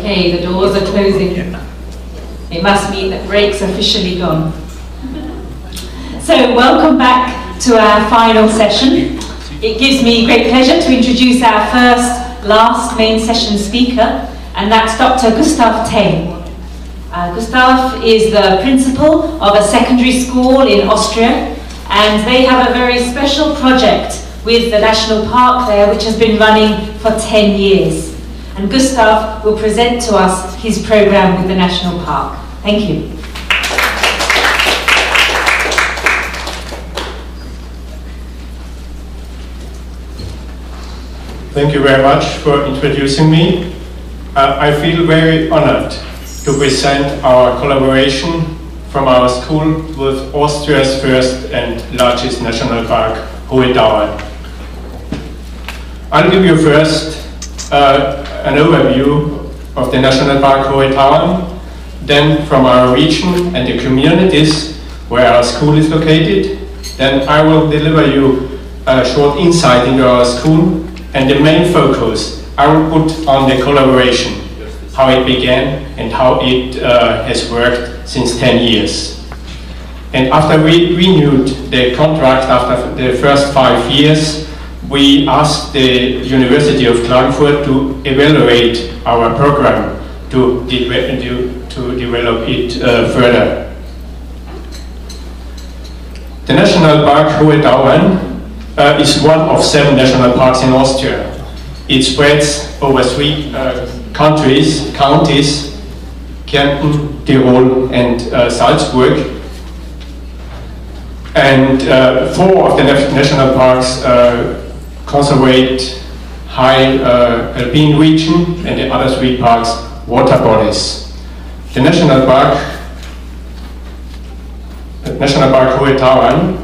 Okay, the doors are closing. It must mean that break's officially gone. So, welcome back to our final session. It gives me great pleasure to introduce our last main session speaker, and that's Dr. Gustav Teng. Gustav is the principal of a secondary school in Austria, and they have a very special project with the national park there, which has been running for 10 years. And Gustav will present to us his program with the national park. Thank you. Thank you very much for introducing me. I feel very honored to present our collaboration from our school with Austria's first and largest national park, Hohe Tauern. I'll give you first an overview of the National Park Hohe Tauern, then from our region and the communities where our school is located. Then I will deliver you a short insight into our school, and the main focus I will put on the collaboration, how it began and how it has worked since 10 years. And after we renewed the contract after the first 5 years, we asked the University of Klagenfurt to evaluate our program to develop it further. The National Park Hohe Tauern is one of 7 national parks in Austria. It spreads over 3 counties, Kärnten, Tyrol and Salzburg. And 4 of the national parks conservate high alpine region, and the other 3 parks water bodies. The National Park Hohe Tauern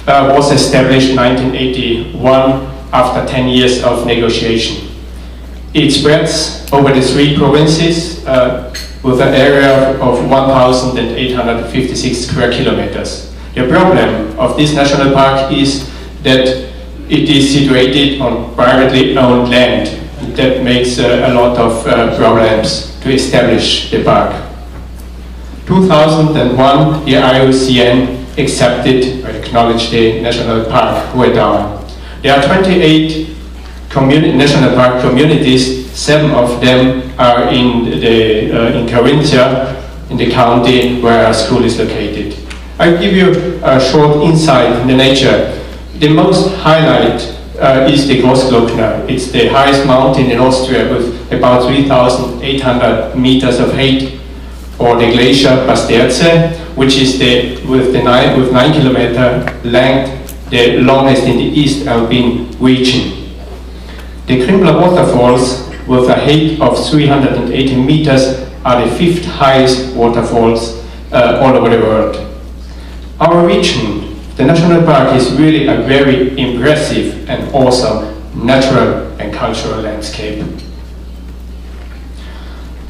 was established in 1981 after 10 years of negotiation. It spreads over the 3 provinces with an area of 1,856 square kilometers. The problem of this national park is that it is situated on privately owned land. That makes a lot of problems to establish the park. 2001, the IUCN accepted or acknowledged the National Park Hohe Tauern. There are 28 national park communities. 7 of them are in Carinthia, in the county where our school is located. I'll give you a short insight in the nature. The most highlight is the Großglockner. It's the highest mountain in Austria with about 3,800 meters of height, or the glacier Pasterze, which is with 9 kilometer length, the longest in the East Alpine region. The Krimbler waterfalls, with a height of 380 meters, are the 5th highest waterfalls all over the world. Our region, the national park, is really a very impressive and awesome natural and cultural landscape.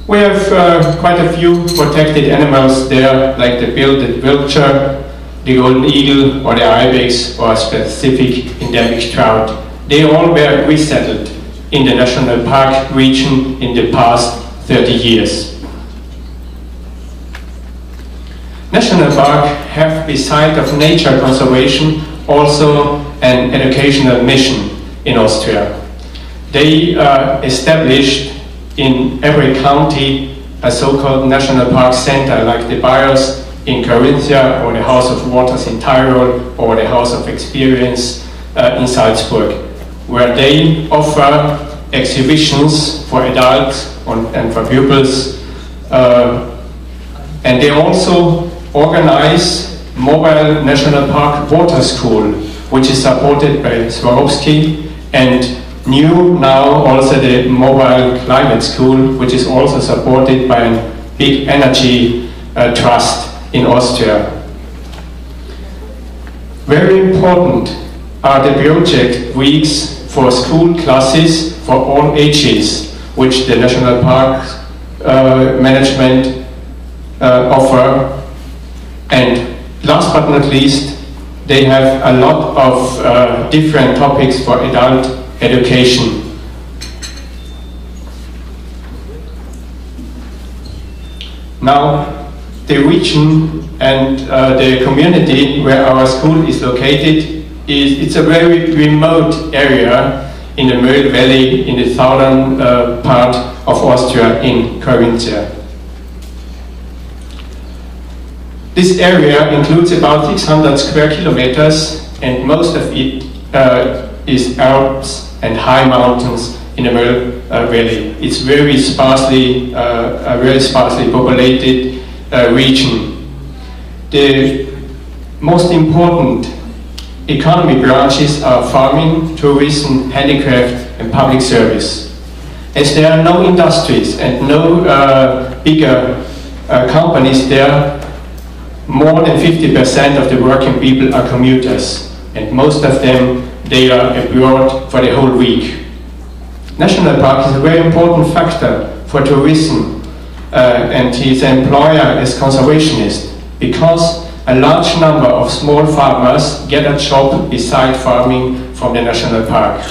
We have quite a few protected animals there, like the bearded vulture, the golden eagle, or the ibex, or a specific endemic trout. They all were resettled in the national park region in the past 30 years. National Park have, beside of nature conservation, also an educational mission in Austria. They established in every county a so-called national park center, like the BIOS in Carinthia, or the House of Waters in Tyrol, or the House of Experience in Salzburg, where they offer exhibitions for adults and for pupils. And they also organize Mobile National Park Water School, which is supported by Swarovski, and new now also the Mobile Climate School, which is also supported by a big energy trust in Austria. Very important are the project weeks for school classes for all ages, which the National Park management offer. And last but not least, they have a lot of different topics for adult education. Now, the region and the community where our school is located, it's a very remote area in the Möhl Valley in the southern part of Austria in Carinthia. This area includes about 600 square kilometers, and most of it is Alps and high mountains in the Möhl Valley. It's very sparsely populated region. The most important economy branches are farming, tourism, handicraft, and public service. As there are no industries and no bigger companies there, more than 50% of the working people are commuters, and most of them, they are abroad for the whole week. National Park is a very important factor for tourism, and his employer is conservationist, because a large number of small farmers get a job beside farming from the National Park.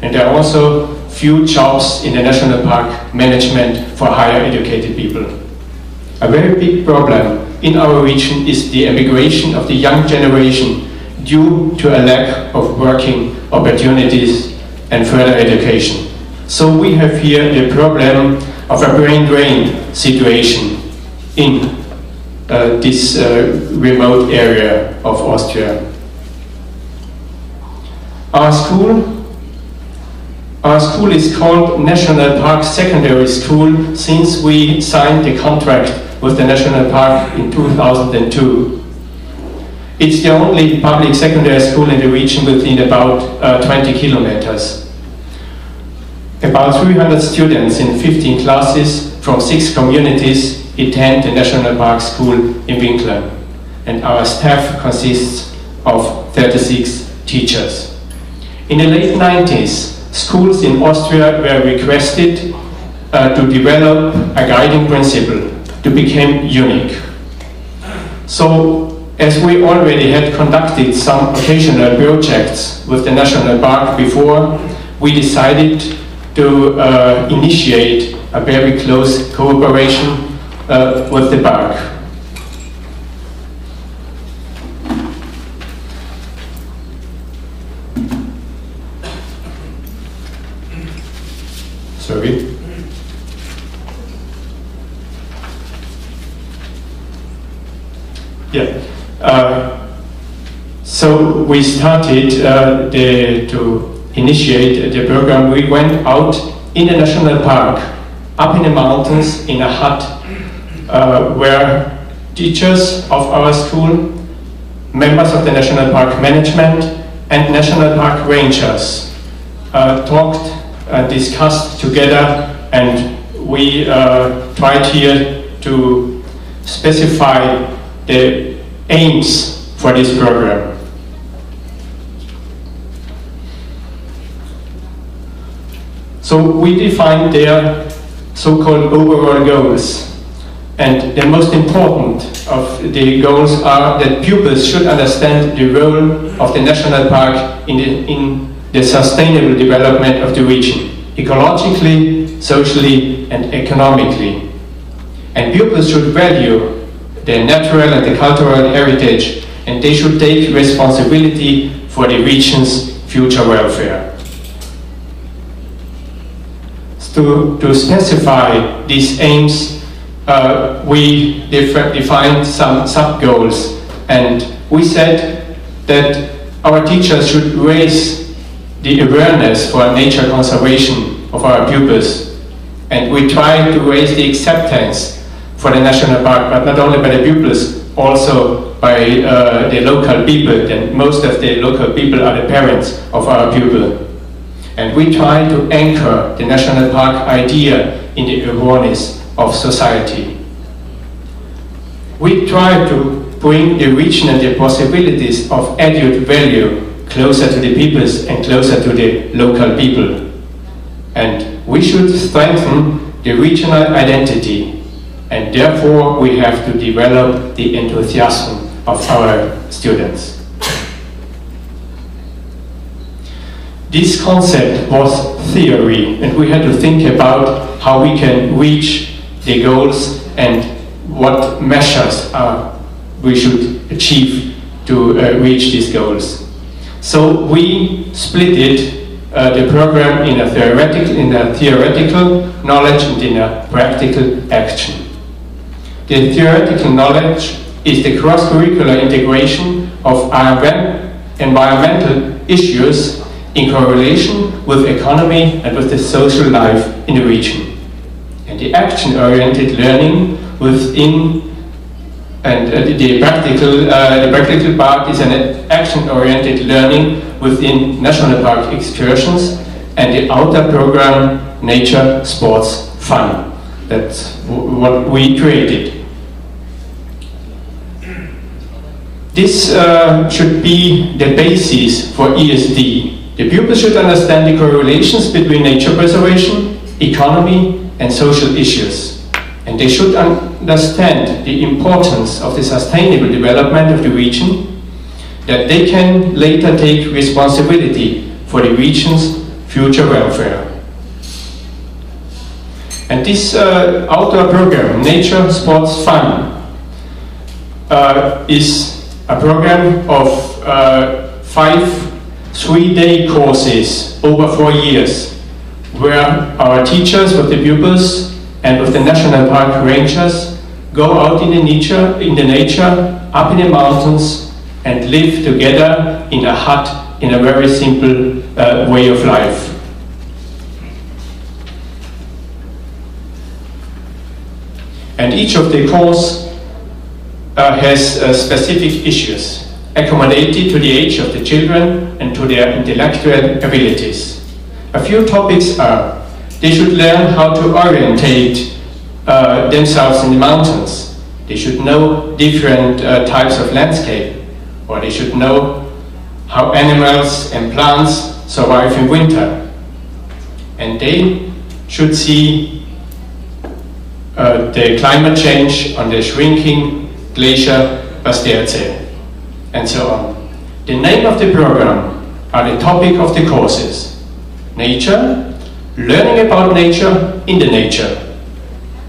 And there are also few jobs in the National Park management for higher educated people. A very big problem in our region is the emigration of the young generation due to a lack of working opportunities and further education. So we have here the problem of a brain drain situation in this remote area of Austria. Our school is called National Park Secondary School since we signed the contract with the National Park in 2002. It's the only public secondary school in the region within about 20 kilometers. About 300 students in 15 classes from 6 communities attend the National Park School in Winkler, and our staff consists of 36 teachers. In the late 90s, schools in Austria were requested to develop a guiding principle to become unique. So, as we already had conducted some occasional projects with the National Park before, we decided to initiate a very close cooperation with the park. Sorry. Yeah. So we started to initiate the program. We went out in the National Park, up in the mountains, in a hut, where teachers of our school, members of the National Park management, and National Park rangers talked and discussed together, and we tried here to specify the aims for this program. So we defined their so-called overall goals. And the most important of the goals are that pupils should understand the role of the National Park in the sustainable development of the region, ecologically, socially, and economically. And pupils should value the natural and the cultural heritage, and they should take responsibility for the region's future welfare. To specify these aims, we defined some sub-goals, and we said that our teachers should raise the awareness for nature conservation of our pupils, and we try to raise the acceptance for the National Park, but not only by the pupils, also by the local people, and most of the local people are the parents of our pupils. And we try to anchor the National Park idea in the awareness of society. We try to bring the region and the possibilities of added value closer to the peoples and closer to the local people. And we should strengthen the regional identity, and therefore we have to develop the enthusiasm of our students. This concept was theory, and we had to think about how we can reach the goals and what measures we should achieve to reach these goals. So we split the program in a theoretical knowledge and in a practical action. The theoretical knowledge is the cross-curricular integration of environmental issues in correlation with economy and with the social life in the region. And the action-oriented learning within, and the practical part is an action-oriented learning within national park excursions, and the outer program, nature, sports, fun. That's what we created. This should be the basis for ESD. The pupils should understand the correlations between nature preservation, economy, and social issues. And they should understand the importance of the sustainable development of the region, that they can later take responsibility for the region's future welfare. And this outdoor program, Nature, Sports, Fun, is a program of 5 3-day courses over 4 years, where our teachers with the pupils and with the national park rangers go out in the nature, up in the mountains, and live together in a hut in a very simple way of life. And each of the courses has specific issues accommodated to the age of the children and to their intellectual abilities. A few topics are: they should learn how to orientate themselves in the mountains. They should know different types of landscape, or they should know how animals and plants survive in winter. And they should see the climate change on the shrinking glacier Pasterze, and so on. The name of the program are the topic of the courses: nature, learning about nature in the nature;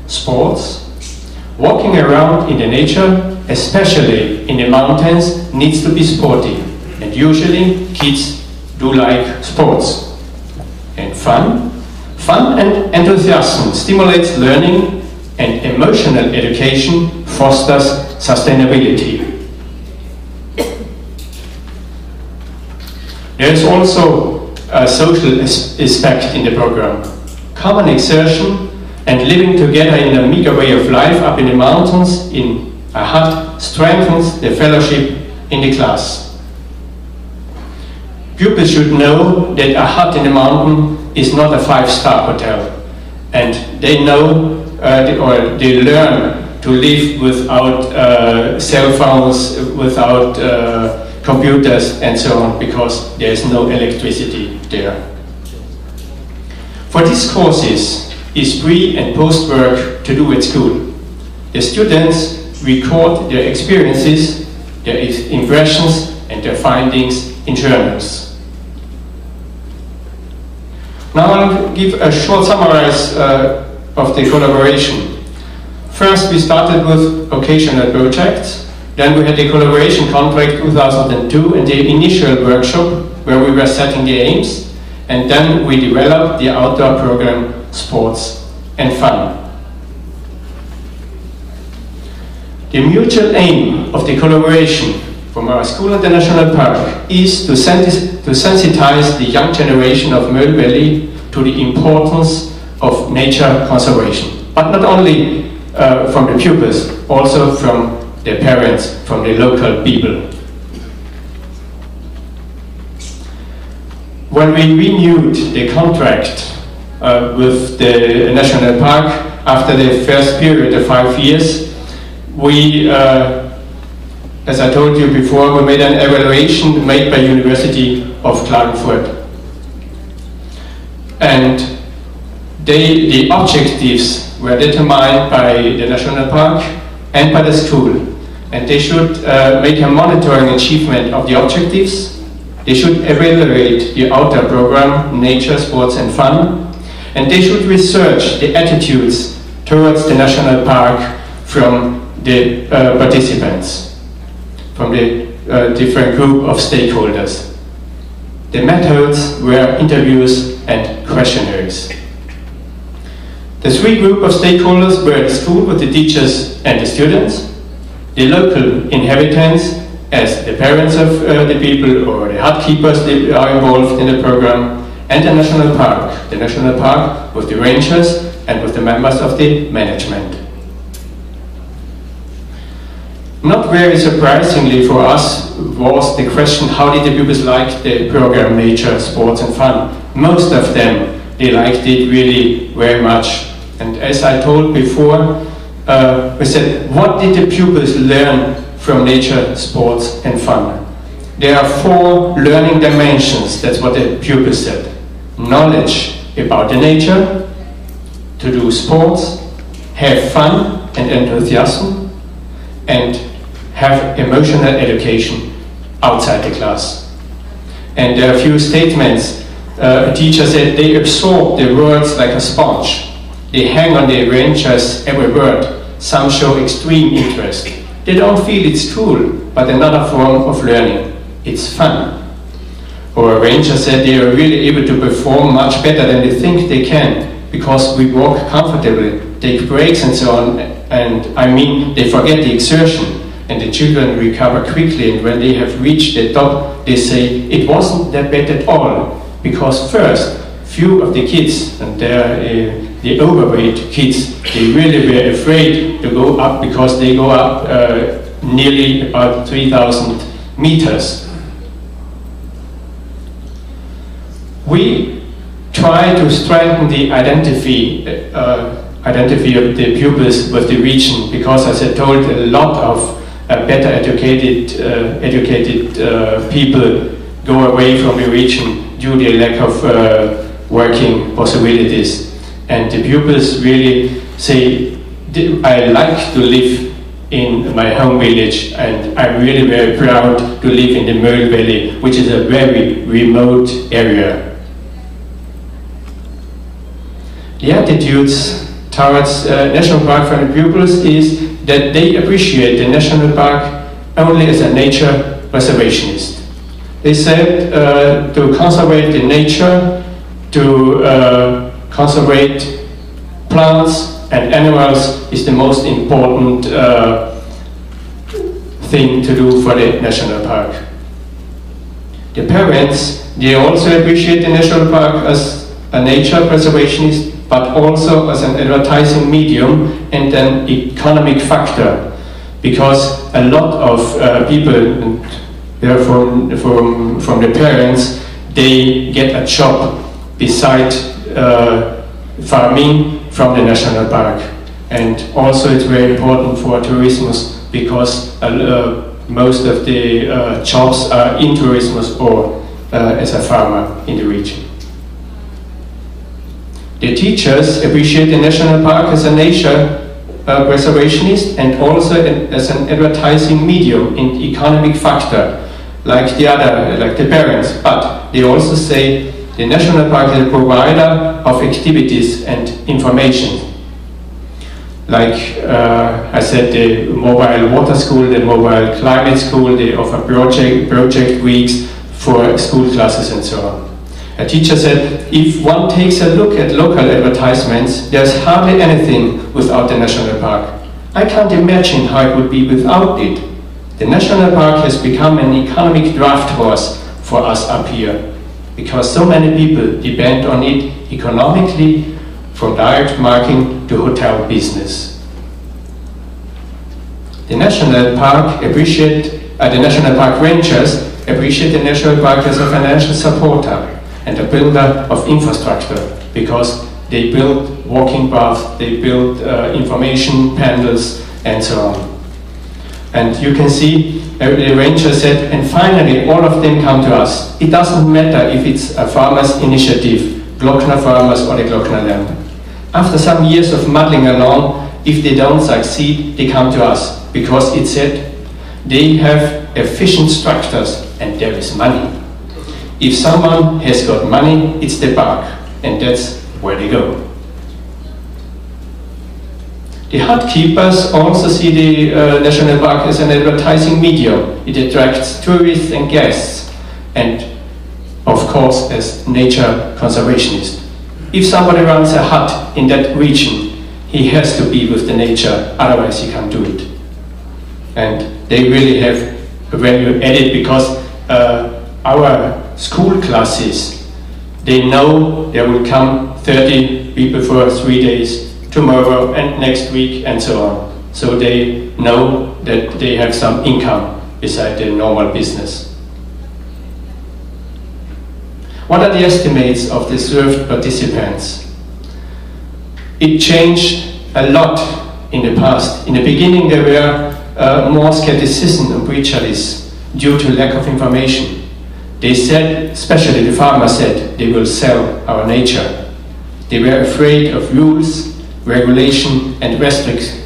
sports, walking around in the nature, especially in the mountains, needs to be sporty, and usually kids do like sports; and fun, fun and enthusiasm stimulates learning, and emotional education fosters sustainability. There is also a social aspect in the program. Common exertion and living together in a meager way of life up in the mountains in a hut strengthens the fellowship in the class. Pupils should know that a hut in the mountain is not a 5-star hotel, and they know or they learn to live without cell phones, without computers and so on, because there is no electricity there. For these courses is pre- and post-work to do at school. The students record their experiences, their impressions and their findings in journals. Now I'll give a short summary of the collaboration. First, we started with occasional projects. Then we had the collaboration contract 2002 and the initial workshop where we were setting the aims. And then we developed the outdoor program Sports and Fun. The mutual aim of the collaboration from our school and the national park is to sensitize the young generation of Mölle Valley to the importance of nature conservation. But not only from the pupils, also from their parents, from the local people. When we renewed the contract with the national park after the first period of 5 years, we, as I told you before, we made an evaluation made by University of Klagenfurt. And the objectives were determined by the national park and by the school. And they should make a monitoring achievement of the objectives. They should evaluate the outdoor program, Nature, Sports and Fun. And they should research the attitudes towards the national park from the participants, from the different group of stakeholders. The methods were interviews and questionnaires. The three groups of stakeholders were at school with the teachers and the students, the local inhabitants as the parents of the people or the hut keepers that are involved in the program, and the national park with the rangers and with the members of the management. Not very surprisingly for us was the question, how did the pupils like the program Nature, Sports and Fun? Most of them, they liked it really very much. And as I told before, we said, what did the pupils learn from Nature, Sports and Fun? There are 4 learning dimensions, that's what the pupils said. Knowledge about the nature, to do sports, have fun and enthusiasm, and have emotional education outside the class. And there are a few statements. A teacher said they absorb the words like a sponge. They hang on the rangers every word. Some show extreme interest. They don't feel it's cool, but another form of learning. It's fun. Or a ranger said they are really able to perform much better than they think they can, because we walk comfortably, take breaks and so on, and I mean they forget the exertion, and the children recover quickly, and when they have reached the top they say it wasn't that bad at all, because first few of the kids, and they're the overweight kids, they really were afraid to go up because they go up nearly about 3,000 meters. We try to strengthen the identity of the pupils with the region, because as I told, a lot of better educated people go away from the region due to the lack of working possibilities. And the pupils really say, I like to live in my home village, and I'm really very proud to live in the Möll Valley, which is a very remote area. The attitudes towards National Park from the pupils is that they appreciate the National Park only as a nature reservationist. They said to conserve the nature, to conserve plants and animals is the most important thing to do for the National Park. The parents, they also appreciate the National Park as a nature preservationist, but also as an advertising medium and an economic factor, because a lot of people from the parents, they get a job beside farming from the National Park. And also it's very important for tourism, because most of the jobs are in tourism or as a farmer in the region. The teachers appreciate the National Park as a nature preservationist and also as an advertising medium and economic factor, like the parents. But they also say the National Park is a provider of activities and information. Like I said, the mobile water school, the mobile climate school, they offer project weeks for school classes and so on. A teacher said, if one takes a look at local advertisements, there's hardly anything without the National Park. I can't imagine how it would be without it. The National Park has become an economic draft horse for us up here, because so many people depend on it economically, from direct marking to hotel business. The National Park National Park Rangers appreciate the National Park as a financial supporter and a builder of infrastructure, because they build walking paths, they build information panels and so on. And you can see the ranger said, and finally all of them come to us. It doesn't matter if it's a farmer's initiative, Glockner Farmers or the Glockner Land. After some years of muddling along, if they don't succeed, they come to us, because it said they have efficient structures and there is money. If someone has got money, it's the park, and that's where they go. The hut keepers also see the national park as an advertising medium. It attracts tourists and guests, and of course as nature conservationist. If somebody runs a hut in that region, he has to be with the nature, otherwise he can't do it. And they really have a value added, because our school classes, they know there will come 30 people for 3 days, tomorrow and next week and so on. So they know that they have some income beside their normal business. What are the estimates of the served participants? It changed a lot in the past. In the beginning there were more skepticism and prejudice due to lack of information. They said, especially the farmers said, they will sell our nature. They were afraid of rules, regulation and restrictions.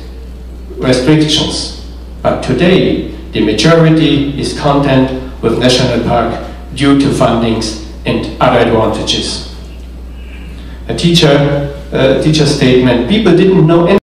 But today, the majority is content with national park due to fundings and other advantages. A teacher statement: people didn't know anything